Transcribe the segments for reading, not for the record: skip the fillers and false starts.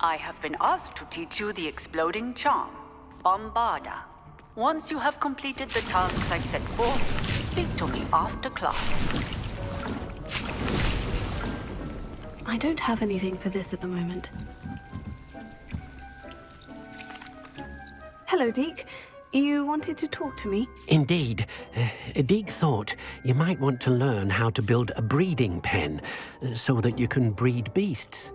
I have been asked to teach you the exploding charm, Bombarda. Once you have completed the tasks I've set forth, speak to me after class. I don't have anything for this at the moment. Hello, Deke. You wanted to talk to me? Indeed. Deke thought you might want to learn how to build a breeding pen so that you can breed beasts.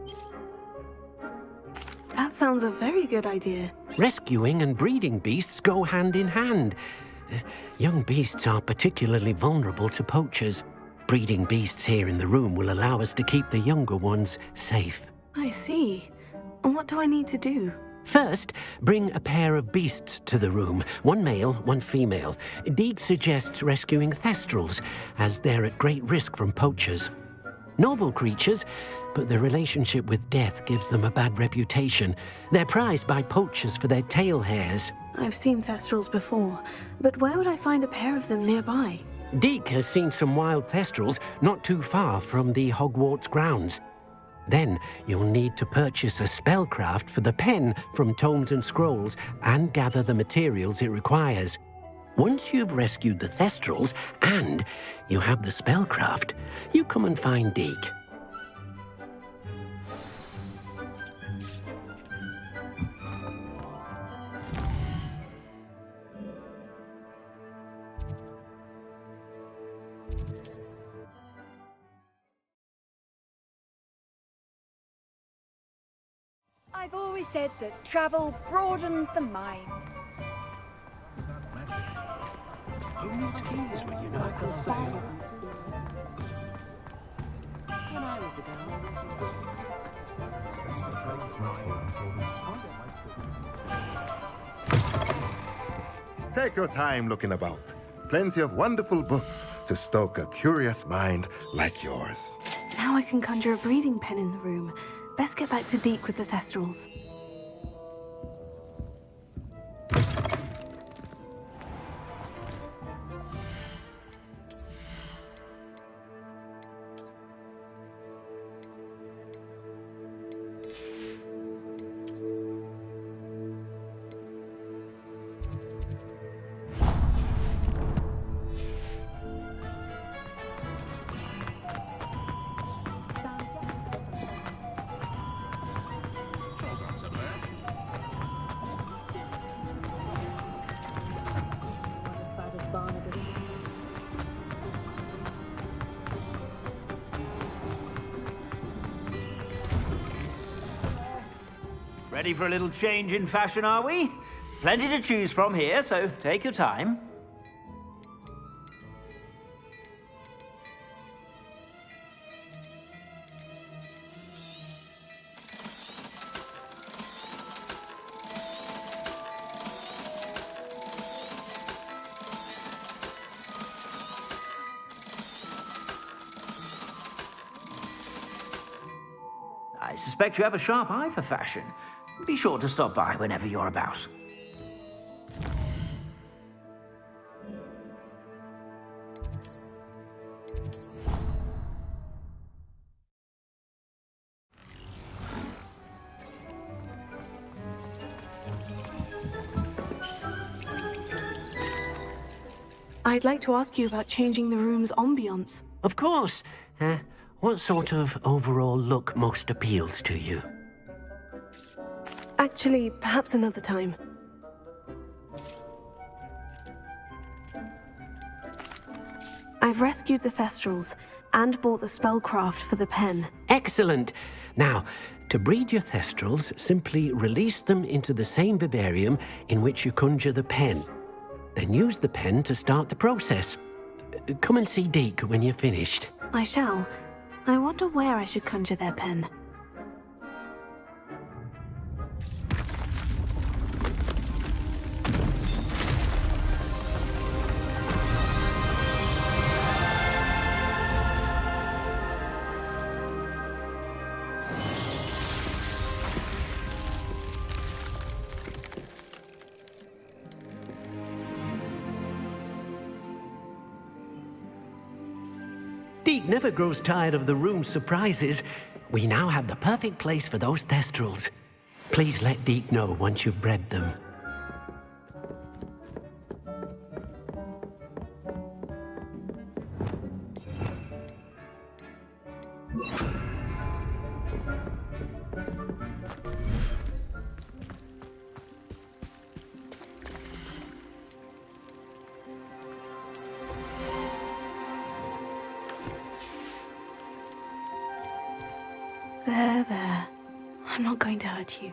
That sounds a very good idea. Rescuing and breeding beasts go hand in hand. Young beasts are particularly vulnerable to poachers. Breeding beasts here in the room will allow us to keep the younger ones safe. I see. And what do I need to do? First, bring a pair of beasts to the room. One male, one female. Deke suggests rescuing thestrals, as they're at great risk from poachers. Noble creatures, but their relationship with death gives them a bad reputation. They're prized by poachers for their tail hairs. I've seen thestrals before, but where would I find a pair of them nearby? Deke has seen some wild thestrals not too far from the Hogwarts grounds. Then you'll need to purchase a spellcraft for the pen from Tomes and Scrolls and gather the materials it requires. Once you've rescued the thestrals and you have the spellcraft, you come and find Deke. I've always said that travel broadens the mind. Take your time looking about. Plenty of wonderful books to stoke a curious mind like yours. Now I can conjure a breeding pen in the room. Best get back to Deke with the thestrals. Ready for a little change in fashion, are we? Plenty to choose from here, so take your time. I suspect you have a sharp eye for fashion. Be sure to stop by whenever you're about. I'd like to ask you about changing the room's ambiance. Of course. What sort of overall look most appeals to you? Actually, perhaps another time. I've rescued the thestrals and bought the spellcraft for the pen. Excellent! Now, to breed your thestrals, simply release them into the same vivarium in which you conjure the pen. Then use the pen to start the process. Come and see Deke when you're finished. I shall. I wonder where I should conjure their pen. Deke never grows tired of the room's surprises. We now have the perfect place for those thestrals. Please let Deke know once you've bred them. There. I'm not going to hurt you.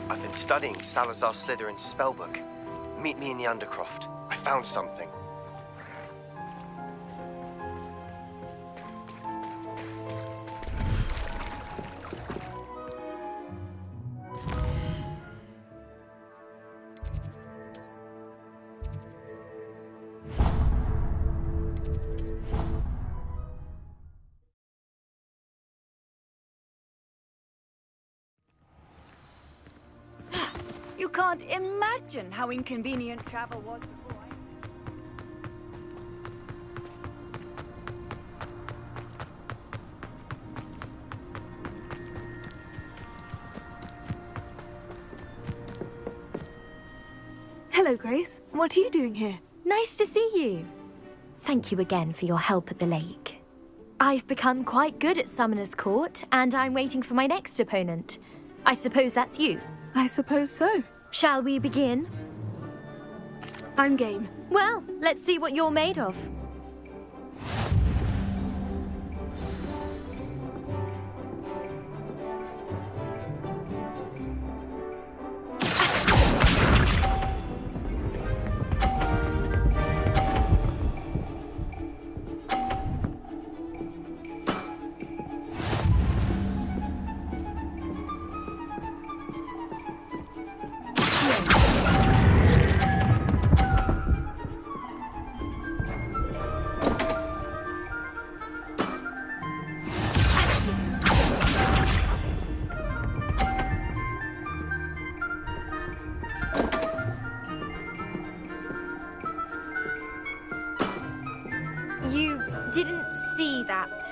I've been studying Salazar Slytherin's spellbook. Meet me in the Undercroft. I found something. You can't imagine how inconvenient travel was before Hello, Grace. What are you doing here? Nice to see you. Thank you again for your help at the lake. I've become quite good at Summoner's Court, and I'm waiting for my next opponent. I suppose that's you. I suppose so. Shall we begin? I'm game. Well, let's see what you're made of. You didn't see that.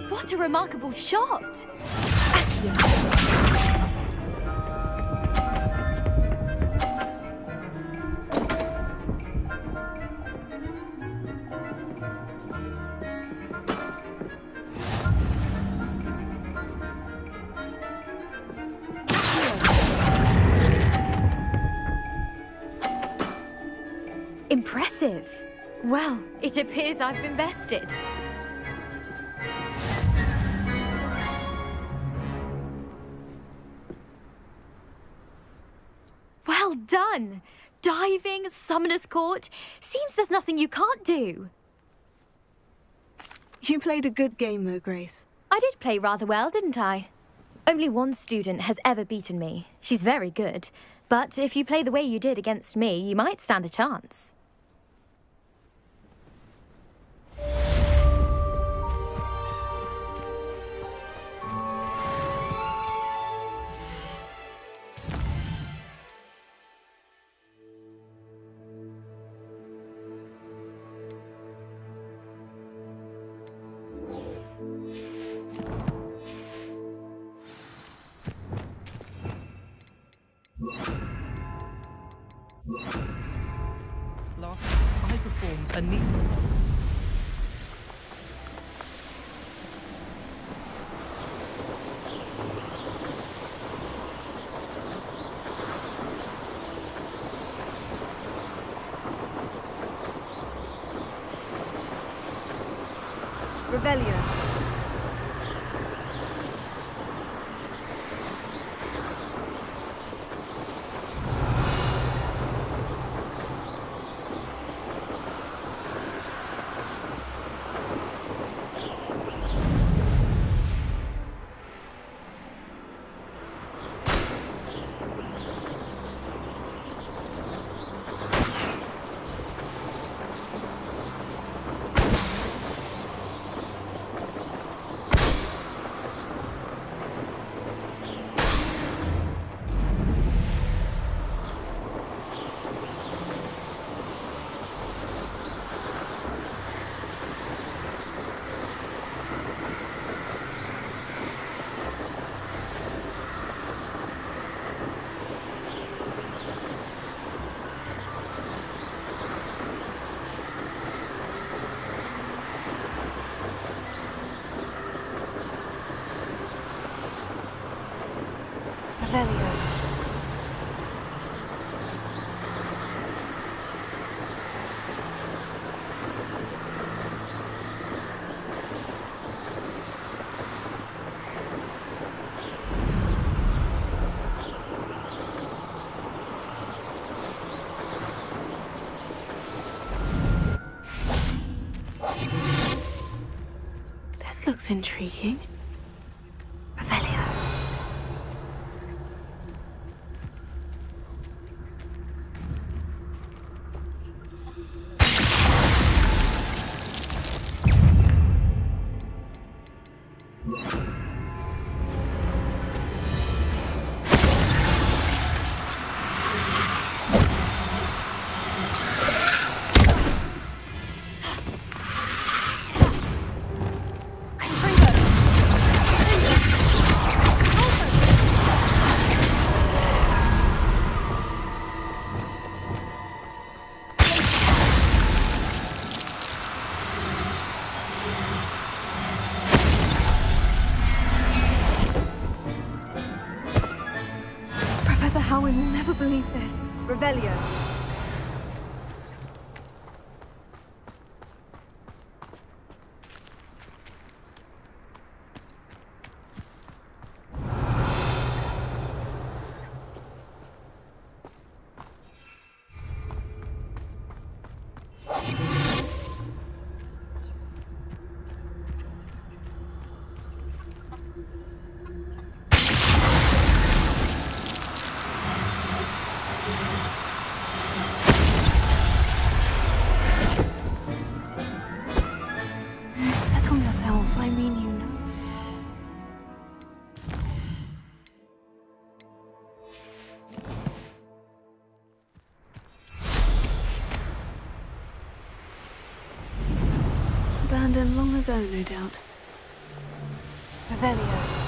What a remarkable shot! Impressive. Well, it appears I've been bested. Well done! Diving, Summoner's Court. Seems there's nothing you can't do. You played a good game, though, Grace. I did play rather well, didn't I? Only one student has ever beaten me. She's very good. But if you play the way you did against me, you might stand a chance. forms a need. Revelio. Revelio. This looks intriguing. Revelio. Professor Howin will never believe this. Revelio. Settle yourself, I mean you know. Abandoned long ago, no doubt. Revelio.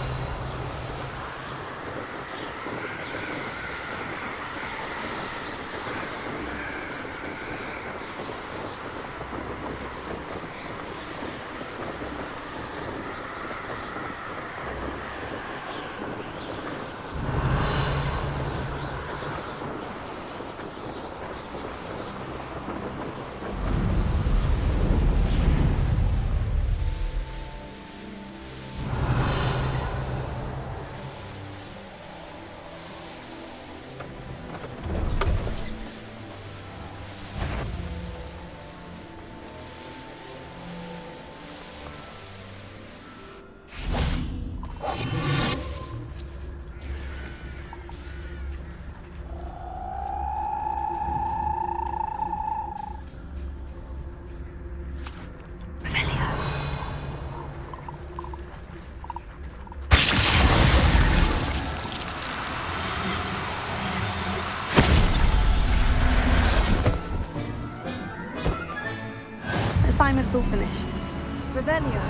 Assignment's all finished. Revelio.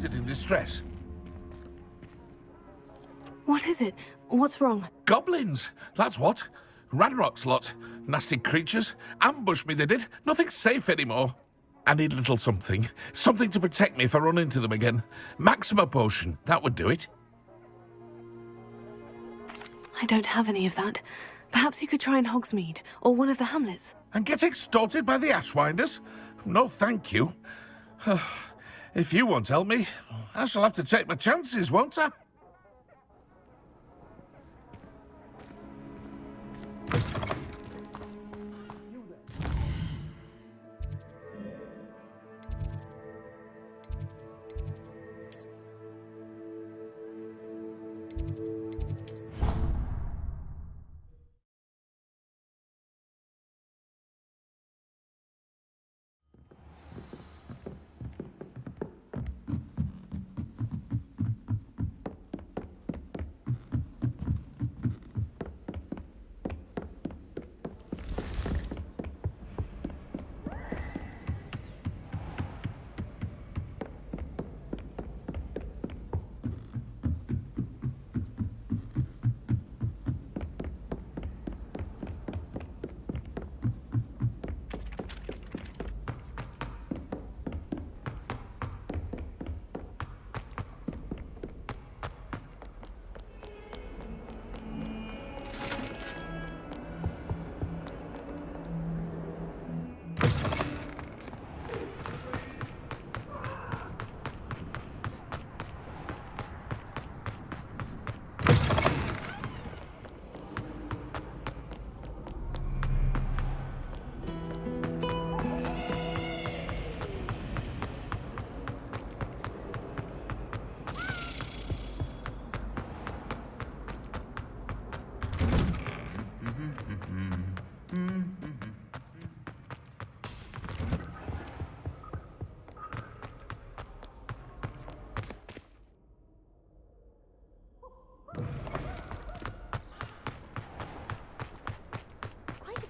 stranded in distress. What is it? What's wrong? Goblins, that's what. Ranrock's lot. Nasty creatures. Ambushed me, they did. Nothing's safe anymore. I need a little something. Something to protect me if I run into them again. Maxima potion, that would do it. I don't have any of that. Perhaps you could try in Hogsmeade, or one of the hamlets. And get extorted by the Ashwinders? No, thank you. If you won't help me, I shall have to take my chances, won't I?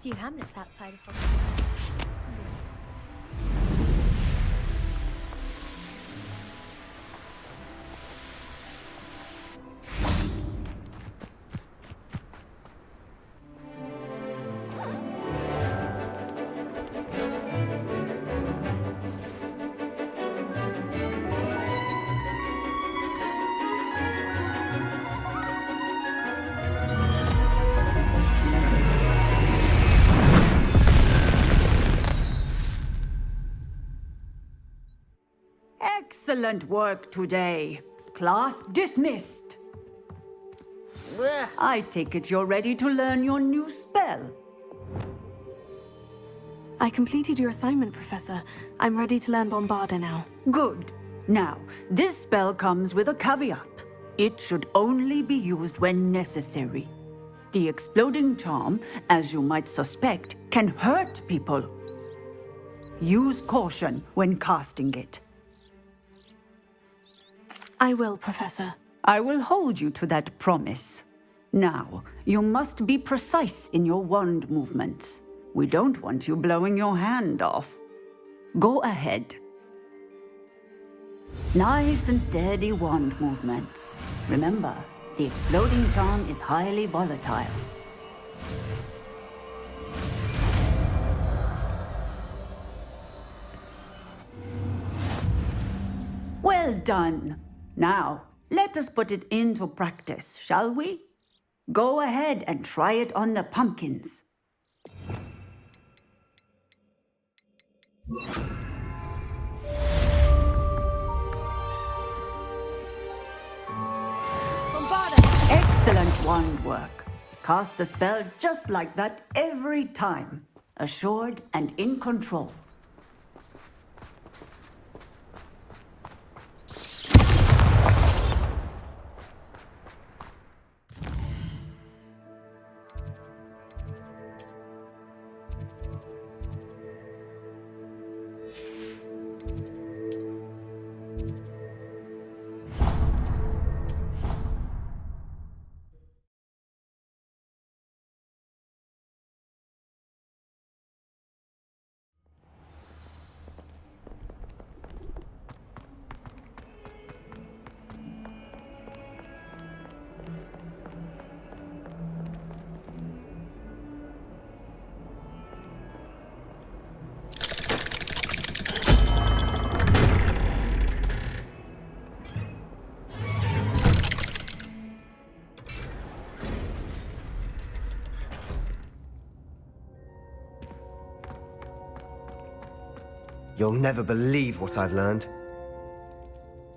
Few hamlets outside of Hogwarts. Excellent work today. Class dismissed. I take it you're ready to learn your new spell. I completed your assignment, Professor. I'm ready to learn Bombarda now. Good. Now, this spell comes with a caveat. It should only be used when necessary. The exploding charm, as you might suspect, can hurt people. Use caution when casting it. I will, Professor. I will hold you to that promise. Now, you must be precise in your wand movements. We don't want you blowing your hand off. Go ahead. Nice and steady wand movements. Remember, the exploding charm is highly volatile. Well done. Now, let us put it into practice, shall we? Go ahead and try it on the pumpkins. Excellent wand work. Cast the spell just like that every time. Assured and in control. You'll never believe what I've learned.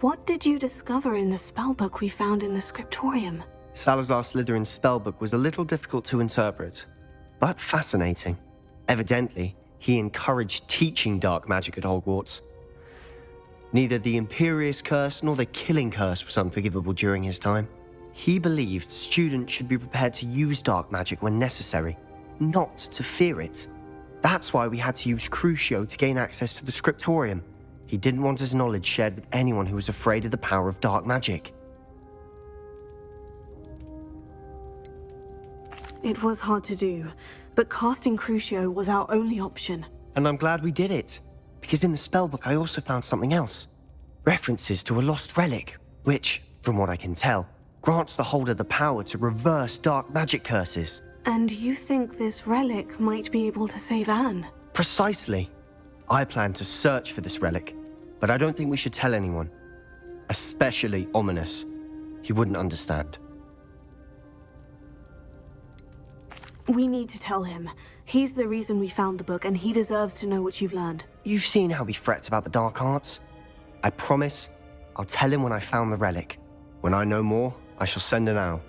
What did you discover in the spellbook we found in the scriptorium? Salazar Slytherin's spellbook was a little difficult to interpret, but fascinating. Evidently, he encouraged teaching dark magic at Hogwarts. Neither the Imperious Curse nor the Killing Curse was unforgivable during his time. He believed students should be prepared to use dark magic when necessary, not to fear it. That's why we had to use Crucio to gain access to the scriptorium. He didn't want his knowledge shared with anyone who was afraid of the power of dark magic. It was hard to do, but casting Crucio was our only option. And I'm glad we did it, because in the spellbook I also found something else. References to a lost relic, which, from what I can tell, grants the holder the power to reverse dark magic curses. And you think this relic might be able to save Anne? Precisely. I plan to search for this relic, but I don't think we should tell anyone. Especially Ominous. He wouldn't understand. We need to tell him. He's the reason we found the book, and he deserves to know what you've learned. You've seen how he frets about the dark arts. I promise I'll tell him when I found the relic. When I know more, I shall send an owl.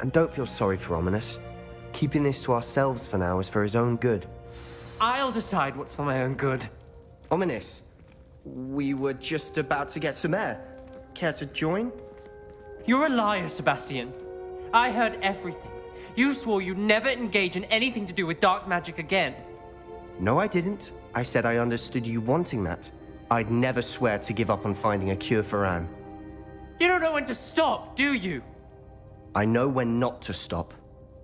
And don't feel sorry for Ominous. Keeping this to ourselves for now is for his own good. I'll decide what's for my own good. Ominous, we were just about to get some air. Care to join? You're a liar, Sebastian. I heard everything. You swore you'd never engage in anything to do with dark magic again. No, I didn't. I said I understood you wanting that. I'd never swear to give up on finding a cure for Anne. You don't know when to stop, do you? I know when not to stop.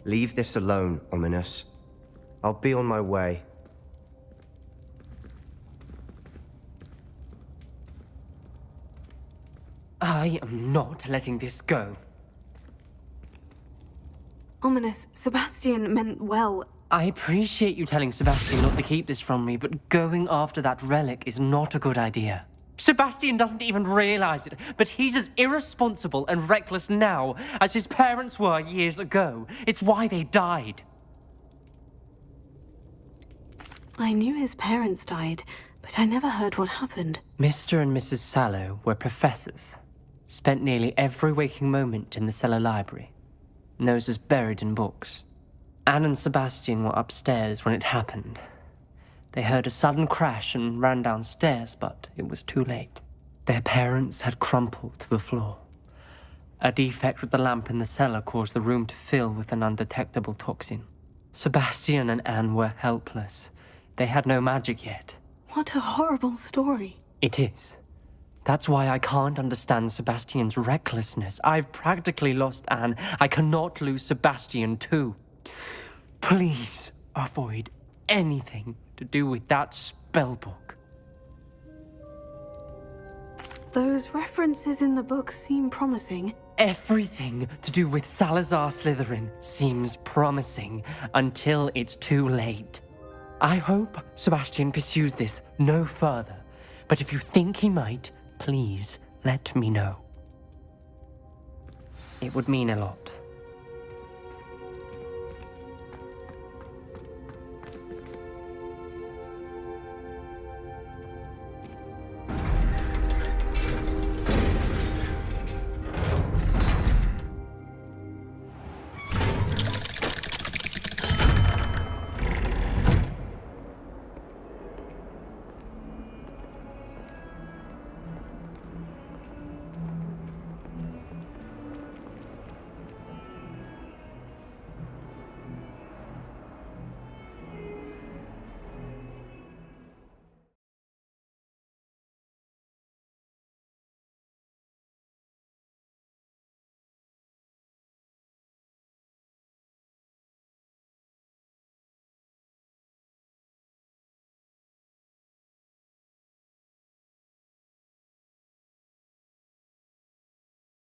Leave this alone, Ominous. I'll be on my way. I am not letting this go. Ominous, Sebastian meant well. I appreciate you telling Sebastian not to keep this from me, but going after that relic is not a good idea. Sebastian doesn't even realize it, but he's as irresponsible and reckless now as his parents were years ago. It's why they died. I knew his parents died, but I never heard what happened. Mr. and Mrs. Sallow were professors. Spent nearly every waking moment in the cellar library. Noses buried in books. Anne and Sebastian were upstairs when it happened. They heard a sudden crash and ran downstairs, but it was too late. Their parents had crumpled to the floor. A defect with the lamp in the cellar caused the room to fill with an undetectable toxin. Sebastian and Anne were helpless. They had no magic yet. What a horrible story. It is. That's why I can't understand Sebastian's recklessness. I've practically lost Anne. I cannot lose Sebastian too. Please avoid anything to do with that spellbook. Those references in the book seem promising. Everything to do with Salazar Slytherin seems promising until it's too late. I hope Sebastian pursues this no further, but if you think he might, please let me know. It would mean a lot.